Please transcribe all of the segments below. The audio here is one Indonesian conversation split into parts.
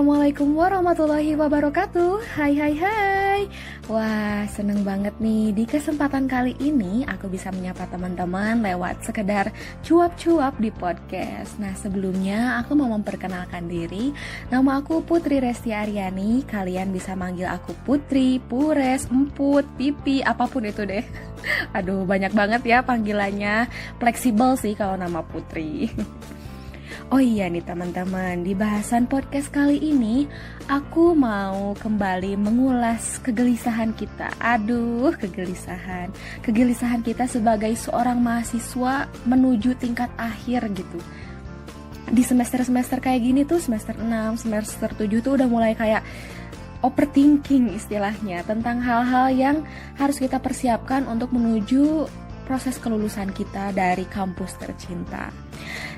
Assalamualaikum warahmatullahi wabarakatuh. Hai hai hai. Wah, seneng banget nih di kesempatan kali ini aku bisa menyapa teman-teman lewat sekedar cuap-cuap di podcast. Nah, sebelumnya aku mau memperkenalkan diri. Nama aku Putri Resti Aryani. Kalian bisa manggil aku Putri, Pures, Emput, Pipi, apapun itu deh. Aduh, banyak banget ya panggilannya. Fleksibel sih kalau nama Putri. Oh iya nih teman-teman, di bahasan podcast kali ini aku mau kembali mengulas kegelisahan kita. Aduh, kegelisahan kita sebagai seorang mahasiswa menuju tingkat akhir gitu. Di semester-semester kayak gini tuh, semester 6, semester 7 tuh udah mulai kayak overthinking istilahnya, tentang hal-hal yang harus kita persiapkan untuk menuju proses kelulusan kita dari kampus tercinta.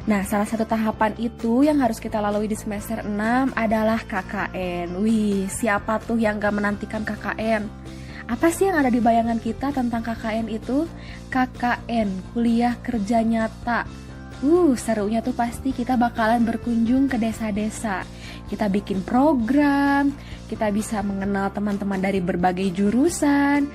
Nah, salah satu tahapan itu yang harus kita lalui di semester 6 adalah KKN. Wih, siapa tuh yang gak menantikan KKN? Apa sih yang ada di bayangan kita tentang KKN itu? KKN, kuliah kerja nyata. Serunya tuh pasti kita bakalan berkunjung ke desa-desa. Kita bikin program, kita bisa mengenal teman-teman dari berbagai jurusan,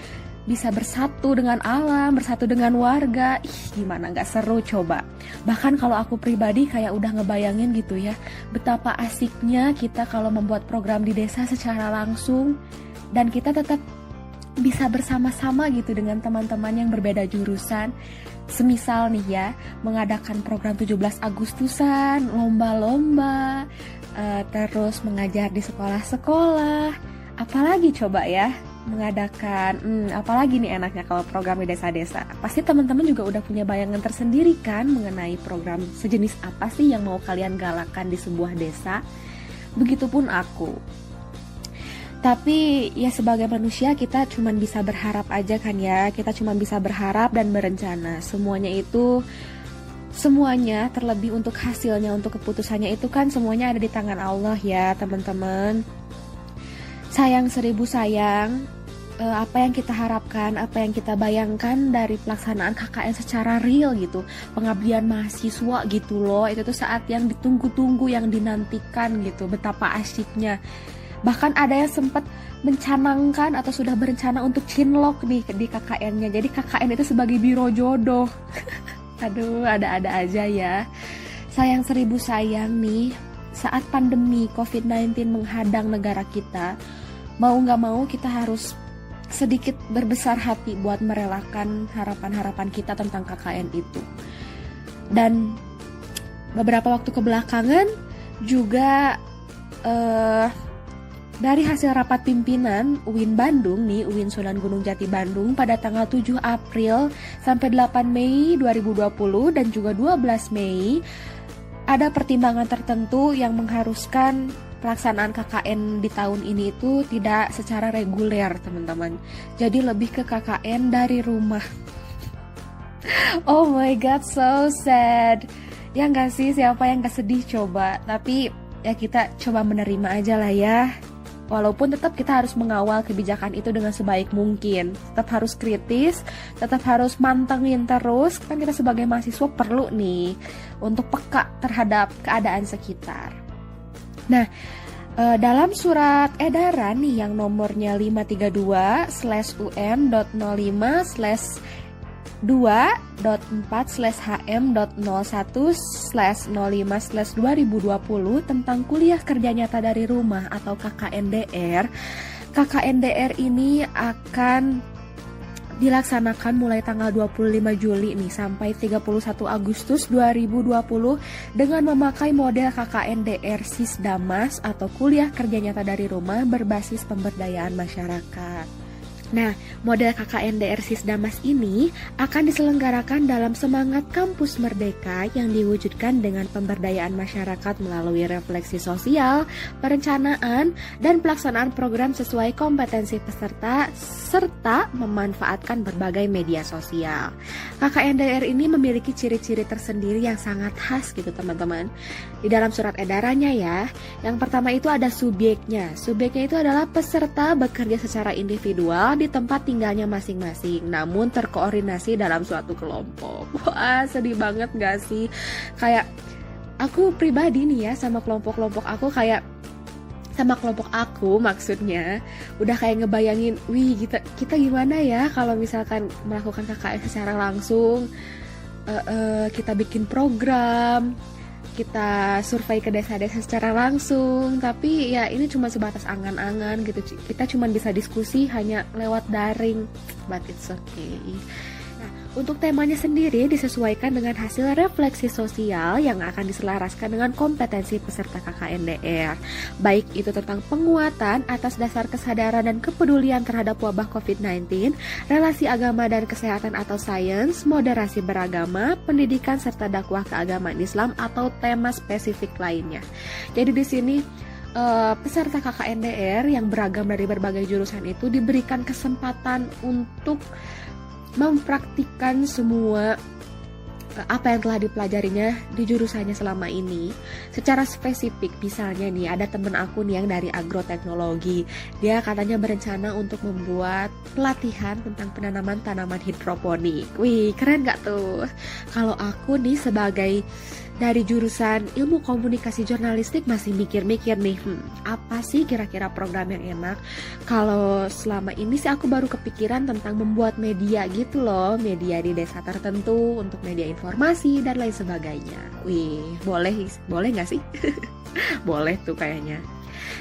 bisa bersatu dengan alam, bersatu dengan warga. Gimana gak seru coba. Bahkan kalau aku pribadi kayak udah ngebayangin gitu ya, betapa asiknya kita kalau membuat program di desa secara langsung, dan kita tetap bisa bersama-sama gitu dengan teman-teman yang berbeda jurusan. Semisal nih ya, mengadakan program 17 Agustusan, lomba-lomba, terus mengajar di sekolah-sekolah. Apalagi coba ya, mengadakan, apalagi nih enaknya kalau program di desa-desa. Pasti teman-teman juga udah punya bayangan tersendiri kan mengenai program sejenis apa sih yang mau kalian galakan di sebuah desa. Begitupun aku. Tapi ya sebagai manusia kita cuma bisa berharap aja kan ya. Kita cuma bisa berharap dan berencana. Semuanya terlebih untuk hasilnya, untuk keputusannya itu kan semuanya ada di tangan Allah ya teman-teman. Sayang seribu sayang, apa yang kita harapkan, apa yang kita bayangkan dari pelaksanaan KKN secara real gitu, pengabdian mahasiswa gitu loh, itu tuh saat yang ditunggu-tunggu, yang dinantikan gitu, betapa asyiknya. Bahkan ada yang sempat mencanangkan atau sudah berencana untuk cinlok nih di KKN-nya, jadi KKN itu sebagai biro jodoh. Aduh, ada-ada aja ya. Sayang seribu sayang nih, saat pandemi COVID-19 menghadang negara kita, mau gak mau kita harus sedikit berbesar hati buat merelakan harapan-harapan kita tentang KKN itu. Dan beberapa waktu kebelakangan juga dari hasil rapat pimpinan UIN Bandung nih, UIN Sunan Gunung Jati Bandung pada tanggal 7 April sampai 8 Mei 2020 dan juga 12 Mei, ada pertimbangan tertentu yang mengharuskan pelaksanaan KKN di tahun ini itu tidak secara reguler teman-teman. Jadi lebih ke KKN dari rumah. Oh my god, so sad. Ya gak sih, siapa yang gak sedih coba. Tapi ya kita coba menerima aja lah ya. Walaupun tetap kita harus mengawal kebijakan itu dengan sebaik mungkin. Tetap harus kritis, tetap harus mantengin terus. Kan kita sebagai mahasiswa perlu nih untuk peka terhadap keadaan sekitar. Nah, dalam surat edaran nih yang nomornya 532/02.05/HM.01/05/2020 tentang kuliah kerja nyata dari rumah atau KKNDR. KKNDR ini akan dilaksanakan mulai tanggal 25 Juli nih sampai 31 Agustus 2020 dengan memakai model KKNDR Sisdamas atau kuliah kerja nyata dari rumah berbasis pemberdayaan masyarakat. Nah, model KKNDR Sisdamas ini akan diselenggarakan dalam semangat kampus merdeka yang diwujudkan dengan pemberdayaan masyarakat melalui refleksi sosial, perencanaan, dan pelaksanaan program sesuai kompetensi peserta serta memanfaatkan berbagai media sosial. KKNDR ini memiliki ciri-ciri tersendiri yang sangat khas gitu teman-teman. Di dalam surat edarannya ya, yang pertama itu ada subjeknya. Subjeknya itu adalah peserta bekerja secara individual di tempat tinggalnya masing-masing, namun terkoordinasi dalam suatu kelompok. Wah, sedih banget gak sih? Kayak aku pribadi nih ya, sama kelompok-kelompok aku kayak sama kelompok aku, maksudnya udah kayak ngebayangin, wih kita gimana ya kalau misalkan melakukan KKN secara langsung. Kita bikin program, kita survei ke desa-desa secara langsung, tapi ya ini cuma sebatas angan-angan gitu. Kita cuma bisa diskusi hanya lewat daring, but it's okay. Nah, untuk temanya sendiri disesuaikan dengan hasil refleksi sosial yang akan diselaraskan dengan kompetensi peserta KKNDR, baik itu tentang penguatan atas dasar kesadaran dan kepedulian terhadap wabah COVID-19, relasi agama dan kesehatan atau sains, moderasi beragama, pendidikan serta dakwah keagamaan Islam atau tema spesifik lainnya. Jadi di sini peserta KKNDR yang beragam dari berbagai jurusan itu diberikan kesempatan untuk mempraktikkan semua apa yang telah dipelajarinya di jurusannya selama ini secara spesifik. Misalnya nih, ada temen aku nih yang dari agroteknologi, dia katanya berencana untuk membuat pelatihan tentang penanaman tanaman hidroponik. Wih, keren gak tuh? Kalau aku nih sebagai dari jurusan ilmu komunikasi jurnalistik masih mikir-mikir nih, apa sih kira-kira program yang enak? Kalau selama ini sih aku baru kepikiran tentang membuat media gitu loh, media di desa tertentu untuk media informasi dan lain sebagainya. Wih, boleh nggak sih? Boleh tuh kayaknya.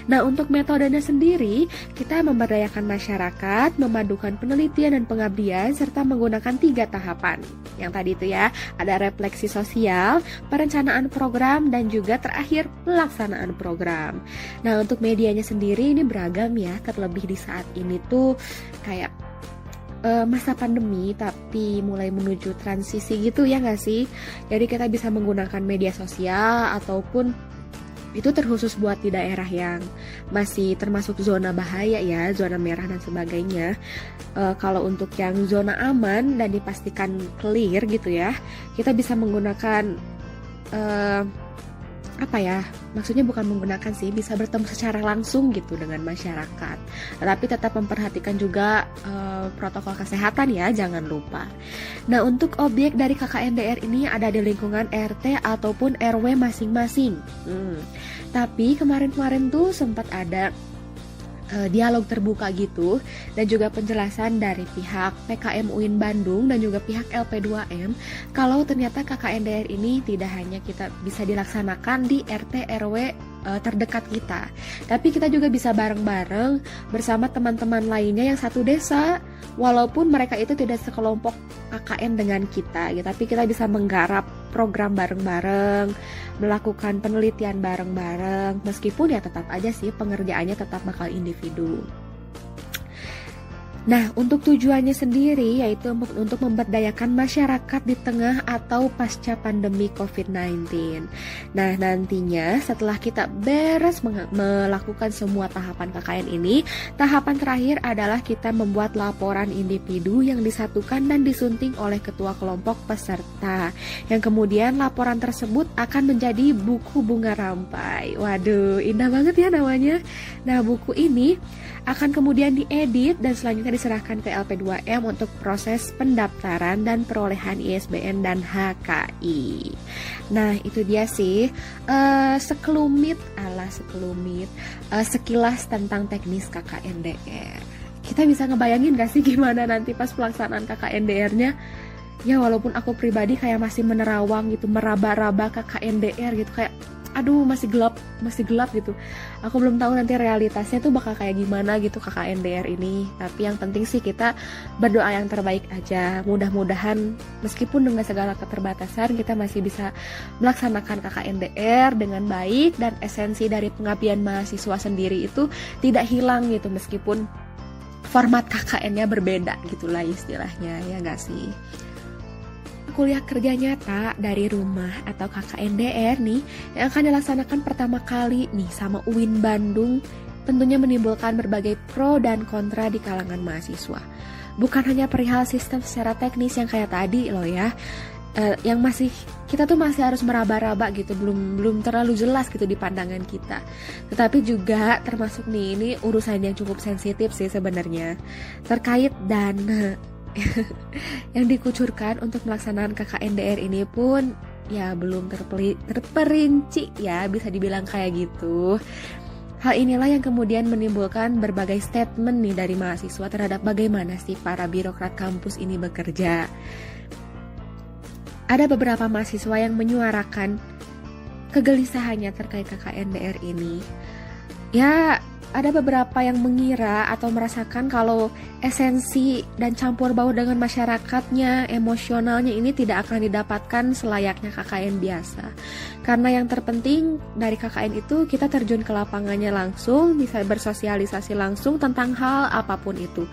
Nah, untuk metodenya sendiri, kita memberdayakan masyarakat, memadukan penelitian dan pengabdian, serta menggunakan 3 tahapan. Yang tadi itu ya, ada refleksi sosial, perencanaan program, dan juga terakhir pelaksanaan program. Nah, untuk medianya sendiri ini beragam ya, terlebih di saat ini tuh kayak masa pandemi tapi mulai menuju transisi gitu ya nggak sih? Jadi kita bisa menggunakan media sosial ataupun itu terkhusus buat di daerah yang masih termasuk zona bahaya ya, zona merah dan sebagainya. Kalau untuk yang zona aman dan dipastikan clear gitu ya, kita bisa menggunakan maksudnya bukan menggunakan sih, bisa bertemu secara langsung gitu dengan masyarakat, tapi tetap memperhatikan juga protokol kesehatan ya, jangan lupa. Nah, untuk objek dari KKNDR ini ada di lingkungan RT ataupun RW masing-masing. Tapi kemarin-kemarin tuh sempat ada dialog terbuka gitu, dan juga penjelasan dari pihak PKM UIN Bandung dan juga pihak LP2M kalau ternyata KKNDR ini tidak hanya kita bisa dilaksanakan di RT RW terdekat kita, tapi kita juga bisa bareng-bareng bersama teman-teman lainnya yang satu desa, walaupun mereka itu tidak sekelompok KKN dengan kita gitu, tapi kita bisa menggarap program bareng-bareng, melakukan penelitian bareng-bareng, meskipun ya tetap aja sih pengerjaannya tetap bakal individu. Nah, untuk tujuannya sendiri yaitu untuk memberdayakan masyarakat di tengah atau pasca pandemi COVID-19. Nah, nantinya setelah kita beres melakukan semua tahapan KKN ini, tahapan terakhir adalah kita membuat laporan individu yang disatukan dan disunting oleh ketua kelompok peserta. Yang kemudian laporan tersebut akan menjadi buku bunga rampai. Waduh, indah banget ya namanya. Nah, buku ini akan kemudian diedit dan selanjutnya diserahkan ke LP2M untuk proses pendaftaran dan perolehan ISBN dan HKI. Nah, itu dia sih sekilas tentang teknis KKNDR. Kita bisa ngebayangin gak sih gimana nanti pas pelaksanaan KKNDR-nya? Ya, walaupun aku pribadi kayak masih menerawang gitu, meraba-raba KKNDR gitu, kayak aduh masih gelap gitu. Aku belum tahu nanti realitasnya tuh bakal kayak gimana gitu KKNDR ini. Tapi yang penting sih kita berdoa yang terbaik aja. Mudah-mudahan meskipun dengan segala keterbatasan kita masih bisa melaksanakan KKNDR dengan baik, dan esensi dari pengabdian mahasiswa sendiri itu tidak hilang gitu, meskipun format KKN-nya berbeda gitulah istilahnya, ya gak sih? Kuliah kerja nyata dari rumah atau KKNDR nih yang akan dilaksanakan pertama kali nih sama UIN Bandung tentunya menimbulkan berbagai pro dan kontra di kalangan mahasiswa. Bukan hanya perihal sistem secara teknis yang kayak tadi loh ya, yang kita tuh masih harus meraba-raba gitu, belum terlalu jelas gitu di pandangan kita. Tetapi juga termasuk nih, ini urusan yang cukup sensitif sih sebenarnya, terkait dana yang dikucurkan untuk melaksanakan KKNDR ini pun ya belum terperinci ya, bisa dibilang kayak gitu. Hal inilah yang kemudian menimbulkan berbagai statement nih dari mahasiswa terhadap bagaimana sih para birokrat kampus ini bekerja. Ada beberapa mahasiswa yang menyuarakan kegelisahannya terkait KKNDR ini. Ya, ada beberapa yang mengira atau merasakan kalau esensi dan campur baur dengan masyarakatnya, emosionalnya ini tidak akan didapatkan selayaknya KKN biasa. Karena yang terpenting dari KKN itu kita terjun ke lapangannya langsung, bisa bersosialisasi langsung tentang hal apapun itu.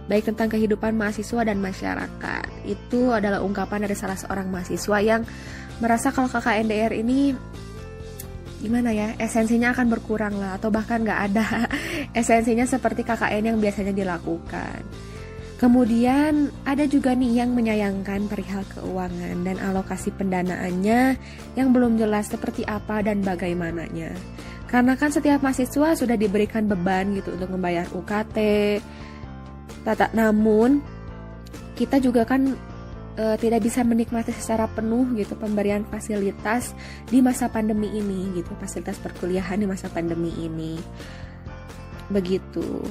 Baik tentang kehidupan mahasiswa dan masyarakat. Itu adalah ungkapan dari salah seorang mahasiswa yang merasa kalau KKNDR ini gimana ya, esensinya akan berkurang lah, atau bahkan nggak ada esensinya seperti KKN yang biasanya dilakukan. Kemudian ada juga nih yang menyayangkan perihal keuangan dan alokasi pendanaannya yang belum jelas seperti apa dan bagaimananya. Karena kan setiap mahasiswa sudah diberikan beban gitu untuk membayar UKT. Namun kita juga kan tidak bisa menikmati secara penuh gitu pemberian fasilitas di masa pandemi ini gitu, fasilitas perkuliahan di masa pandemi ini. Begitu.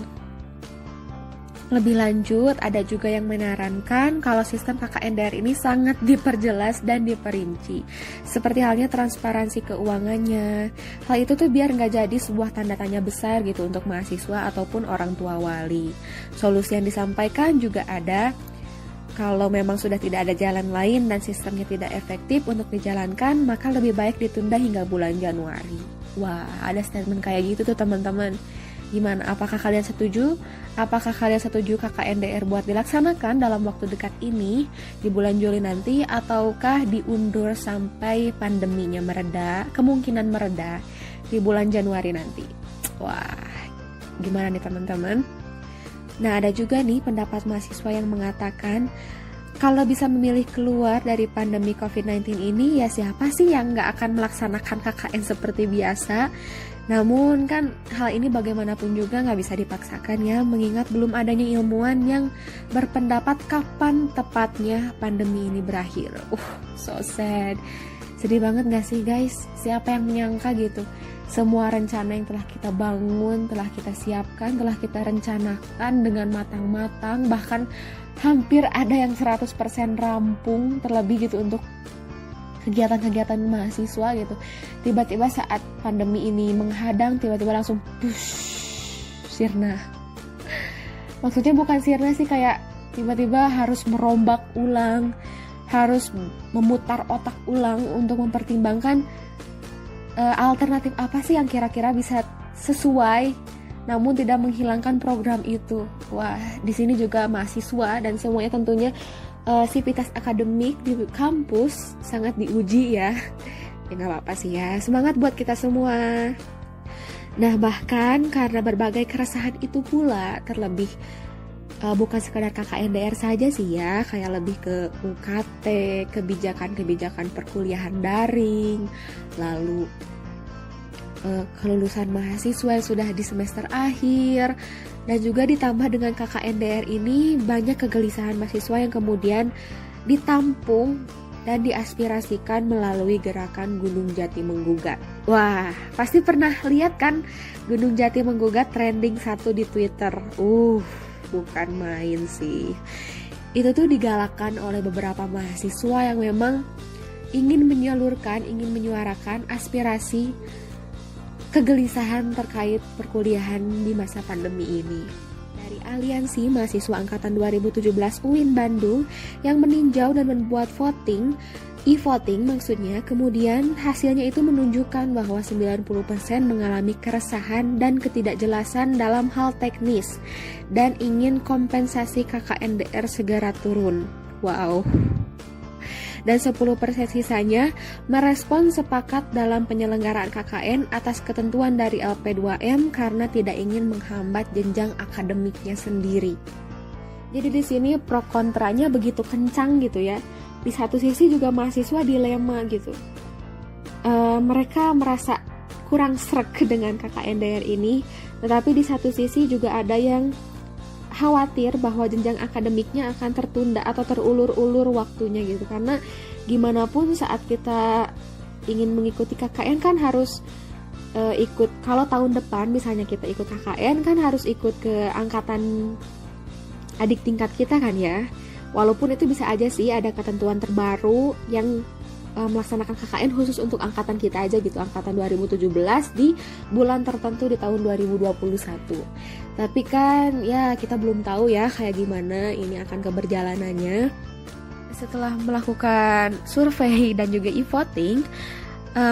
Lebih lanjut, ada juga yang menyarankan kalau sistem KKNDR ini sangat diperjelas dan diperinci. Seperti halnya transparansi keuangannya. Hal itu tuh biar nggak jadi sebuah tanda tanya besar gitu untuk mahasiswa ataupun orang tua wali. Solusi yang disampaikan juga ada. Kalau memang sudah tidak ada jalan lain dan sistemnya tidak efektif untuk dijalankan, maka lebih baik ditunda hingga bulan Januari. Wah, ada statement kayak gitu tuh teman-teman. Gimana? Apakah kalian setuju? Apakah kalian setuju KKNDR buat dilaksanakan dalam waktu dekat ini di bulan Juli nanti, ataukah diundur sampai pandeminya mereda, kemungkinan mereda di bulan Januari nanti? Wah, gimana nih teman-teman? Nah, ada juga nih pendapat mahasiswa yang mengatakan kalau bisa memilih keluar dari pandemi COVID-19 ini, ya siapa sih yang nggak akan melaksanakan KKN seperti biasa? Namun kan hal ini bagaimanapun juga nggak bisa dipaksakan ya, mengingat belum adanya ilmuwan yang berpendapat kapan tepatnya pandemi ini berakhir. So sad. Sedih banget gak sih guys? Siapa yang menyangka gitu? Semua rencana yang telah kita bangun, telah kita siapkan, telah kita rencanakan dengan matang-matang, bahkan hampir ada yang 100% rampung terlebih gitu untuk kegiatan-kegiatan mahasiswa gitu. Tiba-tiba saat pandemi ini menghadang, tiba-tiba langsung sirna. Maksudnya bukan sirna sih, kayak tiba-tiba harus merombak ulang, harus memutar otak ulang untuk mempertimbangkan alternatif apa sih yang kira-kira bisa sesuai namun tidak menghilangkan program itu. Wah, di sini juga mahasiswa dan semuanya tentunya sivitas akademik di kampus sangat diuji ya. Ya nggak apa-apa sih ya, semangat buat kita semua. Nah, bahkan karena berbagai keresahan itu pula, terlebih bukan sekadar KKNDR saja sih ya, kayak lebih ke UKT, kebijakan-kebijakan perkuliahan daring, lalu kelulusan mahasiswa yang sudah di semester akhir, dan juga ditambah dengan KKNDR ini banyak kegelisahan mahasiswa yang kemudian ditampung dan diaspirasikan melalui gerakan Gunung Jati Menggugat. Wah, pasti pernah lihat kan Gunung Jati Menggugat trending 1 di Twitter. Bukan main sih. Itu tuh digalakkan oleh beberapa mahasiswa yang memang ingin menyalurkan, ingin menyuarakan aspirasi kegelisahan terkait perkuliahan di masa pandemi ini. Dari Aliansi Mahasiswa Angkatan 2017 UIN Bandung yang meninjau dan membuat voting, e-voting maksudnya, kemudian hasilnya itu menunjukkan bahwa 90% mengalami keresahan dan ketidakjelasan dalam hal teknis dan ingin kompensasi KKNDR segera turun. Wow. Dan 10% sisanya merespon sepakat dalam penyelenggaraan KKN atas ketentuan dari LP2M karena tidak ingin menghambat jenjang akademiknya sendiri. Jadi di sini pro kontranya begitu kencang gitu ya. Di satu sisi juga mahasiswa dilema gitu. Mereka merasa kurang sreg dengan KKNDR ini, tetapi di satu sisi juga ada yang khawatir bahwa jenjang akademiknya akan tertunda atau terulur-ulur waktunya gitu. Karena gimana pun saat kita ingin mengikuti KKN kan harus ikut, kalau tahun depan misalnya kita ikut KKN kan harus ikut ke angkatan adik tingkat kita kan ya. Walaupun itu bisa aja sih ada ketentuan terbaru yang melaksanakan KKN khusus untuk angkatan kita aja gitu, angkatan 2017 di bulan tertentu di tahun 2021. Tapi kan ya kita belum tahu ya kayak gimana ini akan keberjalanannya. Setelah melakukan survei dan juga e-voting,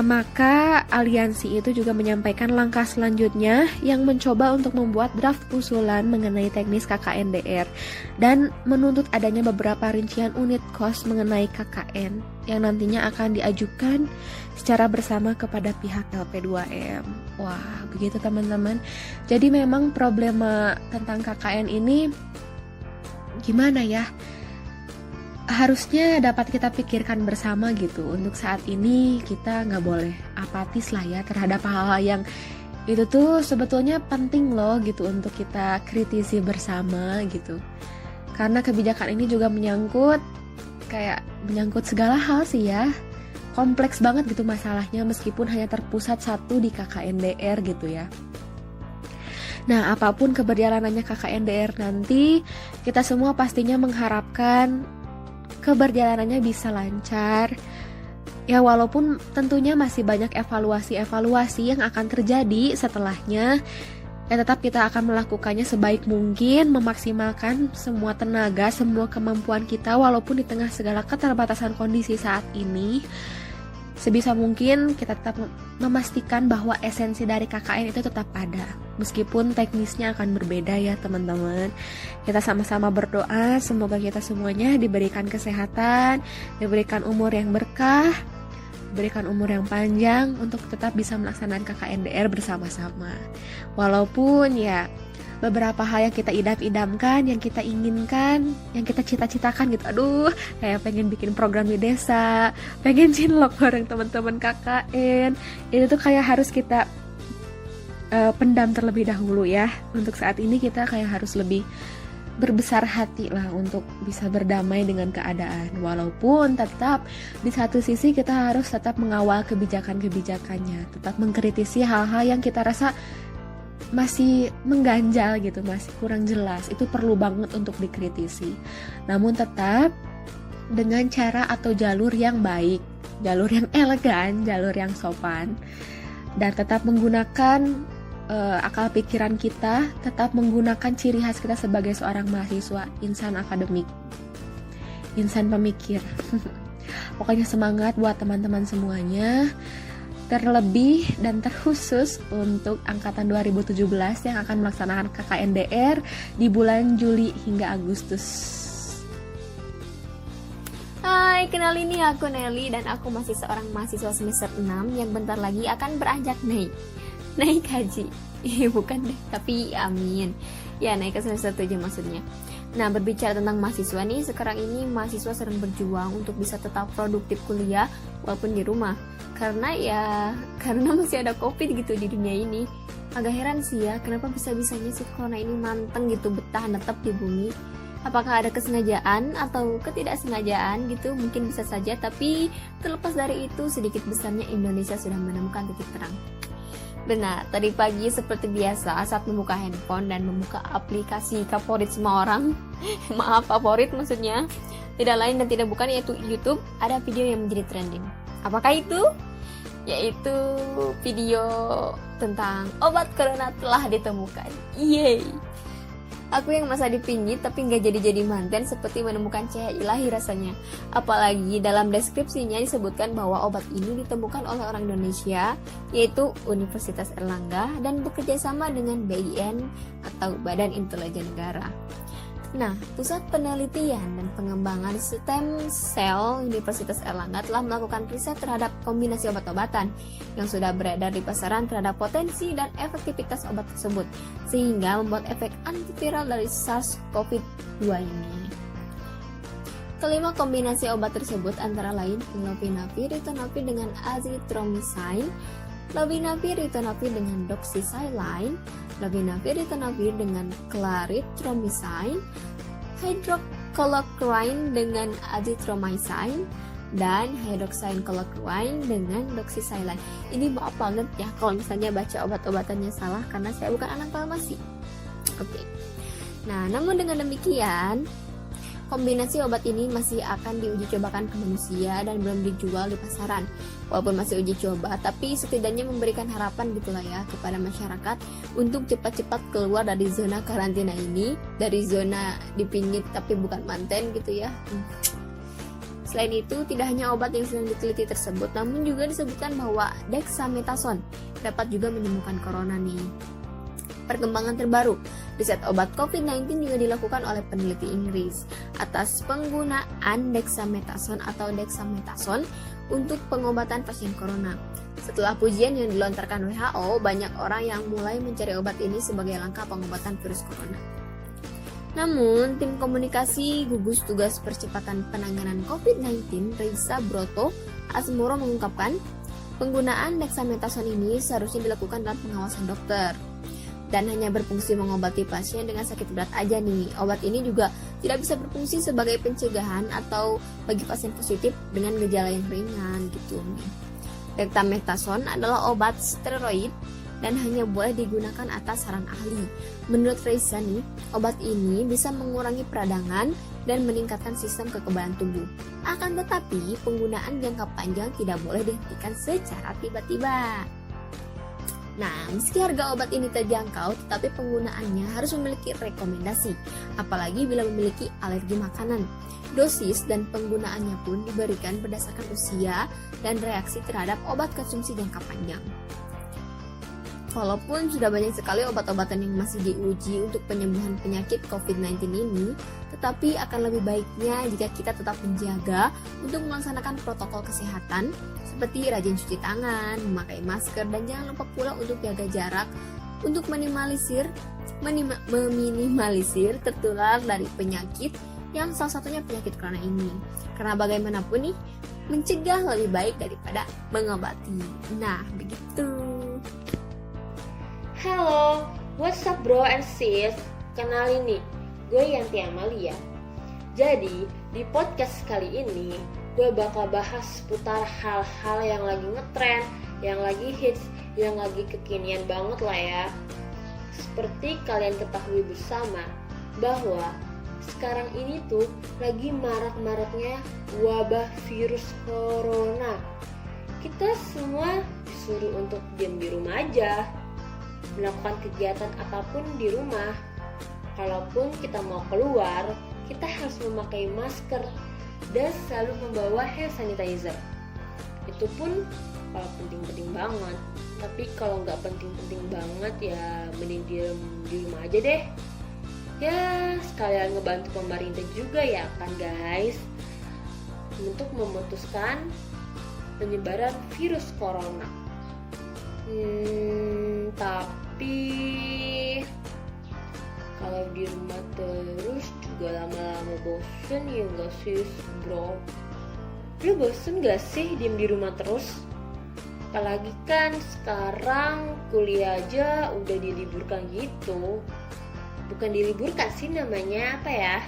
maka aliansi itu juga menyampaikan langkah selanjutnya yang mencoba untuk membuat draft usulan mengenai teknis KKNDR dan menuntut adanya beberapa rincian unit kos mengenai KKN yang nantinya akan diajukan secara bersama kepada pihak LP2M. Wah, begitu teman-teman. Jadi memang problema tentang KKN ini gimana ya? Harusnya dapat kita pikirkan bersama gitu. Untuk saat ini kita nggak boleh apatis lah ya terhadap hal-hal yang itu tuh sebetulnya penting loh gitu untuk kita kritisi bersama gitu. Karena kebijakan ini juga menyangkut segala hal sih ya. Kompleks banget gitu masalahnya meskipun hanya terpusat satu di KKNDR gitu ya. Nah, apapun keberjalanannya KKNDR nanti, kita semua pastinya mengharapkan keberjalanannya bisa lancar. Ya walaupun tentunya masih banyak evaluasi yang akan terjadi setelahnya, ya tetap kita akan melakukannya sebaik mungkin, memaksimalkan semua tenaga, semua kemampuan kita walaupun di tengah segala keterbatasan kondisi saat ini. Sebisa mungkin kita tetap memastikan bahwa esensi dari KKN itu tetap ada. Meskipun teknisnya akan berbeda ya teman-teman. Kita sama-sama berdoa semoga kita semuanya diberikan kesehatan, diberikan umur yang berkah, diberikan umur yang panjang untuk tetap bisa melaksanakan KKNDR bersama-sama. Walaupun ya beberapa hal yang kita idam-idamkan, yang kita inginkan, yang kita cita-citakan gitu. Aduh, kayak pengen bikin program di desa, pengen cinlok bareng teman-teman KKN. Itu tuh kayak harus kita pendam terlebih dahulu ya. Untuk saat ini kita kayak harus lebih berbesar hati lah untuk bisa berdamai dengan keadaan. Walaupun tetap di satu sisi kita harus tetap mengawal kebijakan-kebijakannya, tetap mengkritisi hal-hal yang kita rasa masih mengganjal gitu, masih kurang jelas. Itu perlu banget untuk dikritisi. Namun tetap dengan cara atau jalur yang baik, jalur yang elegan, jalur yang sopan, dan tetap menggunakan akal pikiran kita, tetap menggunakan ciri khas kita sebagai seorang mahasiswa, insan akademik, insan pemikir. Pokoknya semangat buat teman-teman semuanya. Terlebih dan terkhusus untuk angkatan 2017 yang akan melaksanakan KKNDR di bulan Juli hingga Agustus. Hai, kenalin nih aku Nelly dan aku masih seorang mahasiswa semester 6 yang bentar lagi akan beranjak naik haji. Bukan deh, tapi amin. Ya, naik ke semester 7 maksudnya. Nah, berbicara tentang mahasiswa nih, sekarang ini mahasiswa sedang berjuang untuk bisa tetap produktif kuliah walaupun di rumah. Karena masih ada COVID gitu di dunia ini. Agak heran sih ya, kenapa bisa-bisanya sih corona ini manteng gitu, betah netep di bumi. Apakah ada kesengajaan atau ketidaksengajaan gitu, mungkin bisa saja. Tapi terlepas dari itu, sedikit besarnya Indonesia sudah menemukan titik terang. Benar, tadi pagi seperti biasa saat membuka handphone dan membuka aplikasi favorit semua orang, maaf favorit maksudnya, tidak lain dan tidak bukan yaitu YouTube, ada video yang menjadi trending. Apakah itu? Yaitu video tentang obat corona telah ditemukan. Yeay! Aku yang masa dipinggit tapi nggak jadi-jadi manten seperti menemukan cahaya ilahi rasanya. Apalagi dalam deskripsinya disebutkan bahwa obat ini ditemukan oleh orang Indonesia, yaitu Universitas Erlangga dan bekerja sama dengan BIN atau Badan Intelijen Negara. Nah, Pusat Penelitian dan Pengembangan Stem Cell Universitas Erlangga telah melakukan riset terhadap kombinasi obat-obatan yang sudah beredar di pasaran terhadap potensi dan efektivitas obat tersebut, sehingga membuat efek antiviral dari SARS-CoV-2 ini. Kelima kombinasi obat tersebut antara lain lopinavir ritonavir dengan azithromycin, lopinavir ritonavir dengan doxycycline, lopinavir ritonavir dengan clarithromycin, hydroxychloroquine dengan azithromycin, dan hydroxychloroquine dengan doxycycline. Ini maaf banget ya kalau misalnya baca obat-obatannya salah karena saya bukan anak farmasi. Oke. Nah, namun dengan demikian, kombinasi obat ini masih akan diuji cobakan ke manusia dan belum dijual di pasaran. Walaupun masih uji coba, tapi setidaknya memberikan harapan gitulah ya kepada masyarakat untuk cepat-cepat keluar dari zona karantina ini, dari zona dipingit tapi bukan manten gitu ya. Selain itu, tidak hanya obat yang sedang diteliti tersebut, namun juga disebutkan bahwa dexamethasone dapat juga menyembuhkan corona nih. Perkembangan terbaru, riset obat COVID-19 juga dilakukan oleh peneliti Inggris atas penggunaan dexamethasone atau dexamethasone untuk pengobatan pasien corona. Setelah pujian yang dilontarkan WHO, banyak orang yang mulai mencari obat ini sebagai langkah pengobatan virus corona. Namun, tim komunikasi gugus tugas percepatan penanganan COVID-19 Risa Broto Asmoro mengungkapkan, penggunaan dexamethasone ini seharusnya dilakukan dalam pengawasan dokter dan hanya berfungsi mengobati pasien dengan sakit berat aja nih. Obat ini juga tidak bisa berfungsi sebagai pencegahan atau bagi pasien positif dengan gejala yang ringan gitu nih. Dexamethasone adalah obat steroid dan hanya boleh digunakan atas saran ahli. Menurut Reza nih, obat ini bisa mengurangi peradangan dan meningkatkan sistem kekebalan tubuh. Akan tetapi, penggunaan jangka panjang tidak boleh dihentikan secara tiba-tiba. Nah, meski harga obat ini terjangkau, tetapi penggunaannya harus memiliki rekomendasi, apalagi bila memiliki alergi makanan. Dosis dan penggunaannya pun diberikan berdasarkan usia dan reaksi terhadap obat konsumsi jangka panjang. Walaupun sudah banyak sekali obat-obatan yang masih diuji untuk penyembuhan penyakit COVID-19 ini, tetapi akan lebih baiknya jika kita tetap menjaga untuk melaksanakan protokol kesehatan seperti rajin cuci tangan, memakai masker, dan jangan lupa pula untuk jaga jarak untuk meminimalisir tertular dari penyakit yang salah satunya penyakit corona ini. Karena bagaimanapun nih, mencegah lebih baik daripada mengobati. Nah, begitu. Halo, what's up bro and sis? Kenalin nih, gue Yanti Amalia. Jadi, di podcast kali ini, gue bakal bahas seputar hal-hal yang lagi ngetrend, yang lagi hits, yang lagi kekinian banget lah ya. Seperti kalian ketahui bersama, bahwa sekarang ini tuh lagi marak-maraknya wabah virus corona. Kita semua disuruh untuk diam di rumah aja, melakukan kegiatan apapun di rumah. Kalaupun kita mau keluar, kita harus memakai masker dan selalu membawa hand sanitizer. Itu pun kalau penting-penting banget. Tapi kalau nggak penting-penting banget ya mending diam di rumah aja deh. Ya sekalian ngebantu pemerintah juga ya kan guys, untuk memutuskan penyebaran virus corona. Tapi kalau di rumah terus juga lama-lama bosen ya gak sih bro? Lu bosen gak sih diem di rumah terus? Apalagi kan sekarang kuliah aja udah diliburkan gitu. Bukan diliburkan sih namanya, apa ya?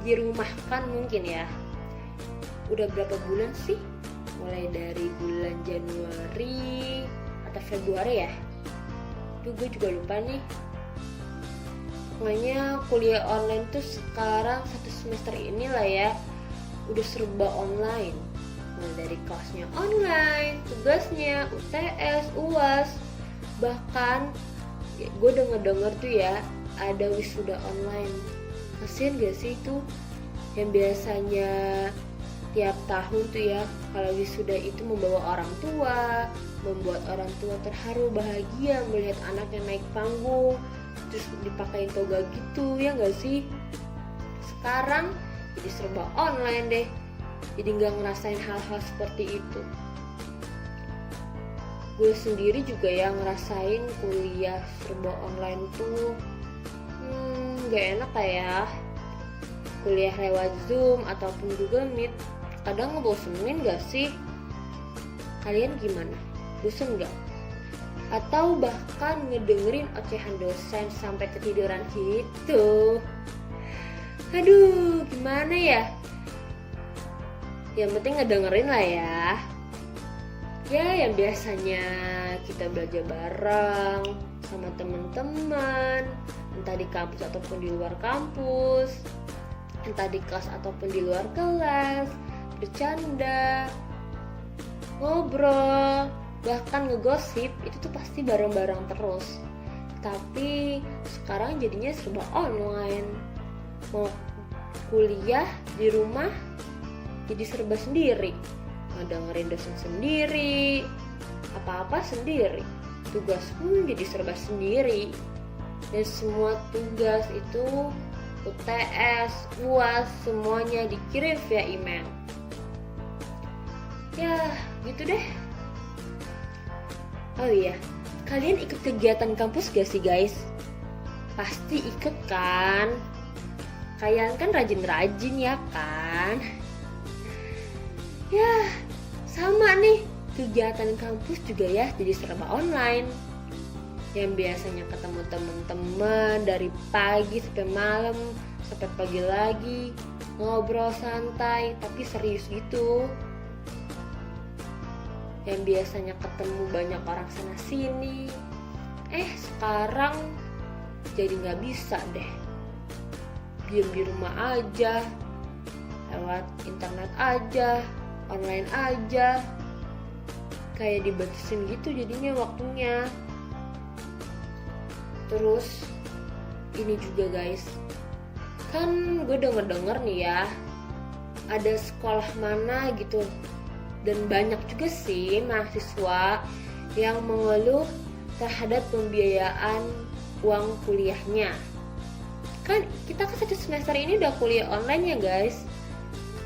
Dirumahkan mungkin ya. Udah berapa bulan sih? Mulai dari bulan Januari atau Februari ya? Tuh gue juga lupa nih. Pokoknya kuliah online tuh sekarang 1 semester ini lah ya, udah serba online. Mulai dari kelasnya online, tugasnya, UTS, UAS. Bahkan gue denger tuh ya ada wisuda online. Kasian gak sih itu yang biasanya tiap tahun tuh ya, kalau wisuda itu membawa orang tua, membuat orang tua terharu bahagia melihat anaknya naik panggung, terus dipakein toga gitu, ya gak sih? Sekarang jadi serba online deh, jadi gak ngerasain hal-hal seperti itu. Gue sendiri juga ya ngerasain kuliah serba online tuh gak enak kayak kuliah lewat Zoom ataupun Google Meet. Kadang ngebosenin gak sih? Kalian gimana? Bosen gak? Atau bahkan ngedengerin ocehan dosen sampai ketiduran gitu? Aduh, gimana ya? Yang penting ngedengerin lah ya. Ya yang biasanya kita belajar bareng sama teman-teman, entah di kampus ataupun di luar kampus, entah di kelas ataupun di luar kelas, bercanda, ngobrol, bahkan ngegosip, itu tuh pasti bareng-bareng terus. Tapi sekarang jadinya serba online. Mau kuliah di rumah jadi serba sendiri, ngedengerin dosen sendiri, apa-apa sendiri, tugas pun jadi serba sendiri. Dan semua tugas itu UTS, UAS, semuanya dikirim via email. Ya gitu deh. Oh iya, kalian ikut kegiatan kampus gak sih guys? Pasti ikut kan? Kalian kan rajin-rajin ya kan? Ya, sama nih, kegiatan kampus juga ya jadi serba online. Yang biasanya ketemu teman-teman dari pagi sampai malam, sampai pagi lagi, ngobrol santai tapi serius gitu. Yang biasanya ketemu banyak orang sana sini, sekarang jadi nggak bisa deh. Diam di rumah aja, lewat internet aja, online aja, kayak dibatasin gitu jadinya waktunya. Terus ini juga guys, kan gue denger nih ya, ada sekolah mana gitu, dan banyak juga sih mahasiswa yang mengeluh terhadap pembiayaan uang kuliahnya. Kan kita kan 1 semester ini udah kuliah online ya guys,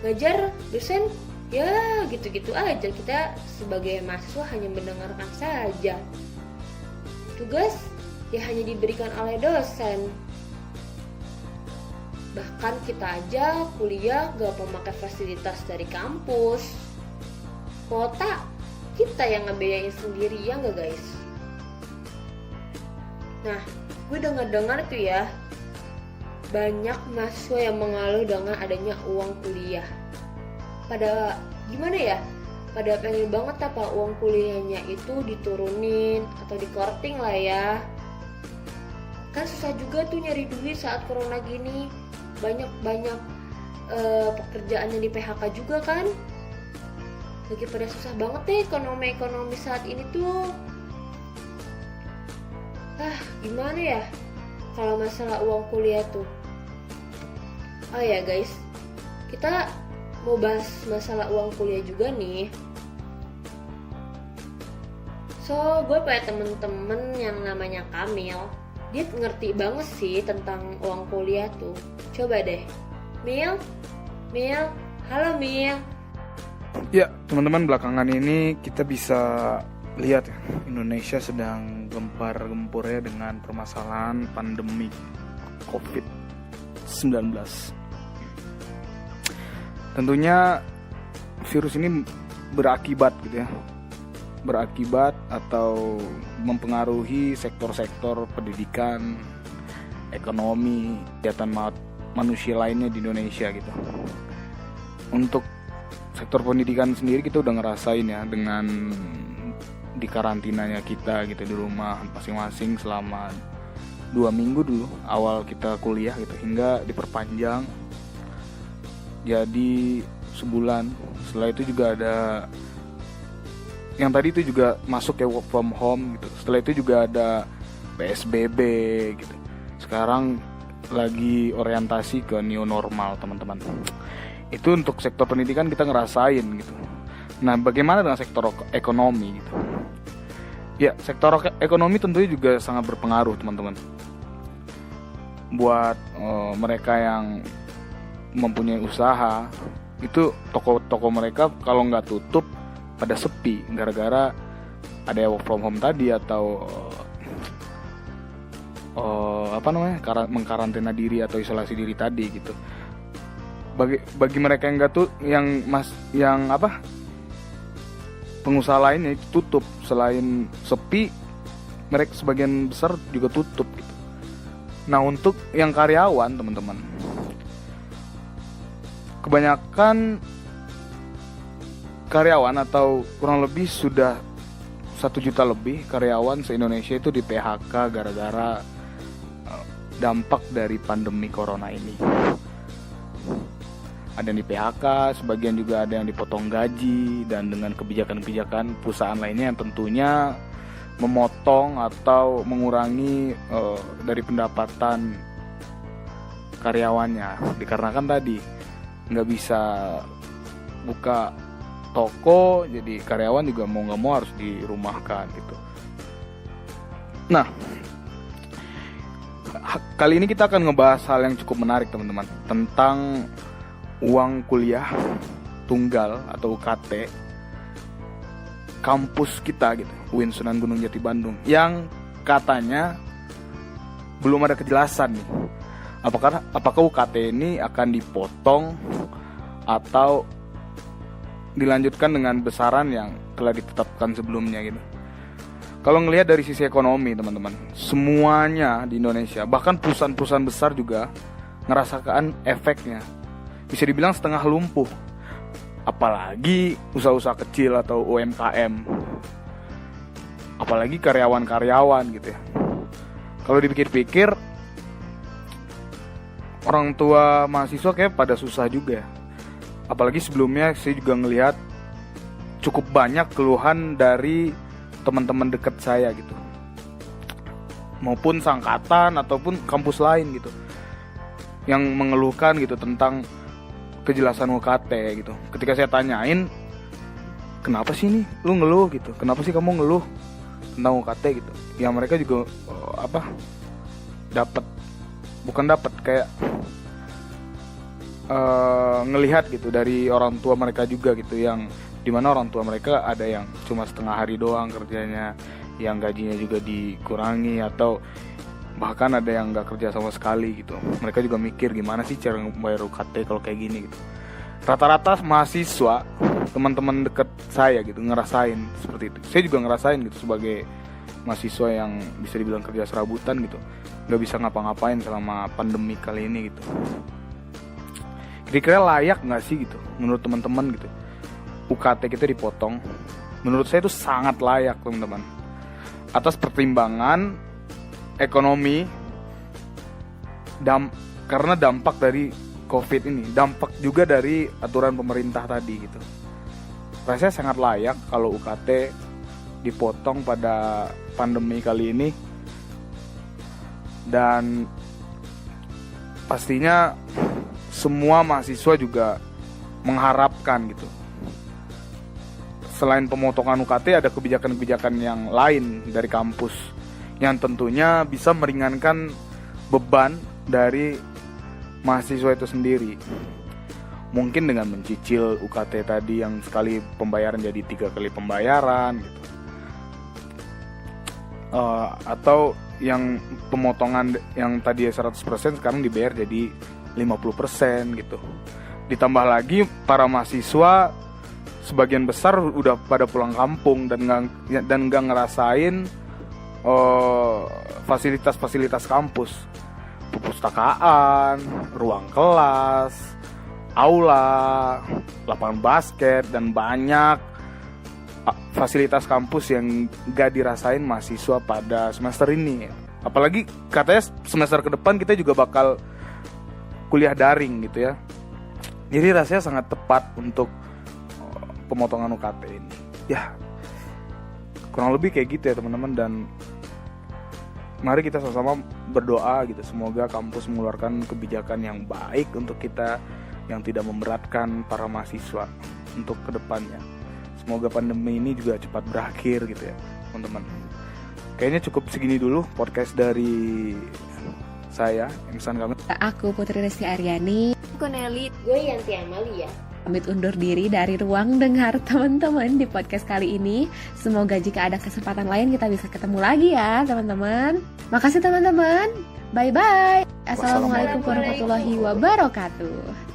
ngajar dosen ya gitu-gitu aja, kita sebagai mahasiswa hanya mendengarkan saja. Tugas ya hanya diberikan oleh dosen. Bahkan kita aja kuliah gak memakai fasilitas dari kampus. Kuota kita yang ngebiayain sendiri ya gak guys? Nah, gue dengar tuh ya, banyak mahasiswa yang mengeluh dengan adanya uang kuliah. Pada gimana ya, pada pengen banget apa uang kuliahnya itu diturunin atau dikorting lah ya. Kan susah juga tuh nyari duit saat corona gini, banyak pekerjaan yang di PHK juga kan. Lagi pada susah banget deh ekonomi saat ini tuh. Gimana ya kalau masalah uang kuliah tuh. Oh ya guys, kita mau bahas masalah uang kuliah juga nih. So, gue punya temen-temen yang namanya Kamil. Dia ngerti banget sih tentang uang kuliah tuh. Coba deh, Mil, halo Mil. Ya, teman-teman, belakangan ini kita bisa lihat ya, Indonesia sedang gempar-gempurnya dengan permasalahan pandemi COVID-19. Tentunya virus ini berakibat gitu ya, atau mempengaruhi sektor-sektor pendidikan, ekonomi, kegiatan manusia lainnya di Indonesia gitu. Untuk sektor pendidikan sendiri kita udah ngerasain ya, dengan di karantinanya kita gitu di rumah masing-masing selama 2 minggu dulu awal kita kuliah gitu, hingga diperpanjang jadi sebulan. Setelah itu juga ada yang tadi itu juga masuk ya, work from home gitu. Setelah itu juga ada PSBB gitu. Sekarang lagi orientasi ke new normal, teman-teman. Itu untuk sektor pendidikan kita ngerasain gitu. Nah, bagaimana dengan sektor ekonomi gitu? Ya, sektor ekonomi tentunya juga sangat berpengaruh, teman-teman. Buat mereka yang mempunyai usaha, itu toko-toko mereka kalau nggak tutup pada sepi gara-gara ada work from home tadi, atau mengkarantina diri atau isolasi diri tadi gitu. Bagi mereka yang pengusaha lainnya itu tutup, selain sepi, mereka sebagian besar juga tutup gitu. Nah, untuk yang karyawan, teman-teman, kebanyakan karyawan atau kurang lebih sudah 1 juta lebih karyawan se-Indonesia itu di PHK gara-gara dampak dari pandemi corona ini. Ada yang di PHK, sebagian juga ada yang dipotong gaji, dan dengan kebijakan-kebijakan perusahaan lainnya yang tentunya memotong atau mengurangi dari pendapatan karyawannya, dikarenakan tadi nggak bisa buka toko, jadi karyawan juga mau nggak mau harus dirumahkan gitu. Nah, kali ini kita akan ngebahas hal yang cukup menarik teman-teman, tentang uang kuliah tunggal atau UKT kampus kita gitu, UIN Sunan Gunung Jati Bandung, yang katanya belum ada kejelasan nih. Apakah UKT ini akan dipotong atau dilanjutkan dengan besaran yang telah ditetapkan sebelumnya gitu. Kalau ngelihat dari sisi ekonomi teman-teman, semuanya di Indonesia, bahkan perusahaan-perusahaan besar juga ngerasakan efeknya. Bisa dibilang setengah lumpuh. Apalagi usaha-usaha kecil atau UMKM. Apalagi karyawan-karyawan gitu ya. Kalau dipikir-pikir, orang tua mahasiswa kayak pada susah juga ya. Apalagi sebelumnya saya juga ngelihat cukup banyak keluhan dari teman-teman dekat saya gitu, maupun sangkatan ataupun kampus lain gitu, yang mengeluhkan gitu tentang kejelasan UKT gitu. Ketika saya tanyain, kenapa sih nih lu ngeluh gitu, kenapa sih kamu ngeluh tentang UKT gitu, ya mereka juga kayak ngelihat gitu dari orang tua mereka juga gitu, yang dimana orang tua mereka ada yang cuma setengah hari doang kerjanya, yang gajinya juga dikurangi, atau bahkan ada yang nggak kerja sama sekali gitu. Mereka juga mikir gimana sih cara bayar UKT kalau kayak gini gitu. Rata-rata mahasiswa, teman-teman deket saya gitu ngerasain seperti itu. Saya juga ngerasain gitu sebagai mahasiswa yang bisa dibilang kerja serabutan gitu, nggak bisa ngapa-ngapain selama pandemi kali ini gitu. Kira-kira layak nggak sih gitu menurut teman-teman gitu UKT kita dipotong? Menurut saya itu sangat layak teman-teman, atas pertimbangan ekonomi, karena dampak dari COVID ini, dampak juga dari aturan pemerintah tadi gitu. Rasanya sangat layak kalau UKT dipotong pada pandemi kali ini, dan pastinya semua mahasiswa juga mengharapkan gitu, selain pemotongan UKT ada kebijakan-kebijakan yang lain dari kampus yang tentunya bisa meringankan beban dari mahasiswa itu sendiri. Mungkin dengan mencicil UKT tadi yang sekali pembayaran jadi 3 kali pembayaran gitu. Atau yang pemotongan yang tadi 100% sekarang dibayar jadi 50% gitu. Ditambah lagi para mahasiswa sebagian besar udah pada pulang kampung dan nggak ngerasain fasilitas-fasilitas kampus, perpustakaan, ruang kelas, aula, lapangan basket, dan banyak fasilitas kampus yang gak dirasain mahasiswa pada semester ini. Apalagi katanya semester ke depan kita juga bakal kuliah daring gitu ya. Jadi rasanya sangat tepat untuk pemotongan UKT ini. Ya, kurang lebih kayak gitu ya teman-teman. Dan mari kita sama-sama berdoa gitu, semoga kampus mengeluarkan kebijakan yang baik untuk kita, yang tidak memberatkan para mahasiswa untuk kedepannya. Semoga pandemi ini juga cepat berakhir gitu ya teman-teman. Kayaknya cukup segini dulu podcast dari saya, Imsan Kamil. Aku Putri Resti Aryani. Aku Nelly. Gue Yanti Amalia. Pamit undur diri dari ruang dengar teman-teman di podcast kali ini. Semoga jika ada kesempatan lain kita bisa ketemu lagi ya teman-teman. Makasih teman-teman. Bye-bye. Assalamualaikum warahmatullahi wabarakatuh.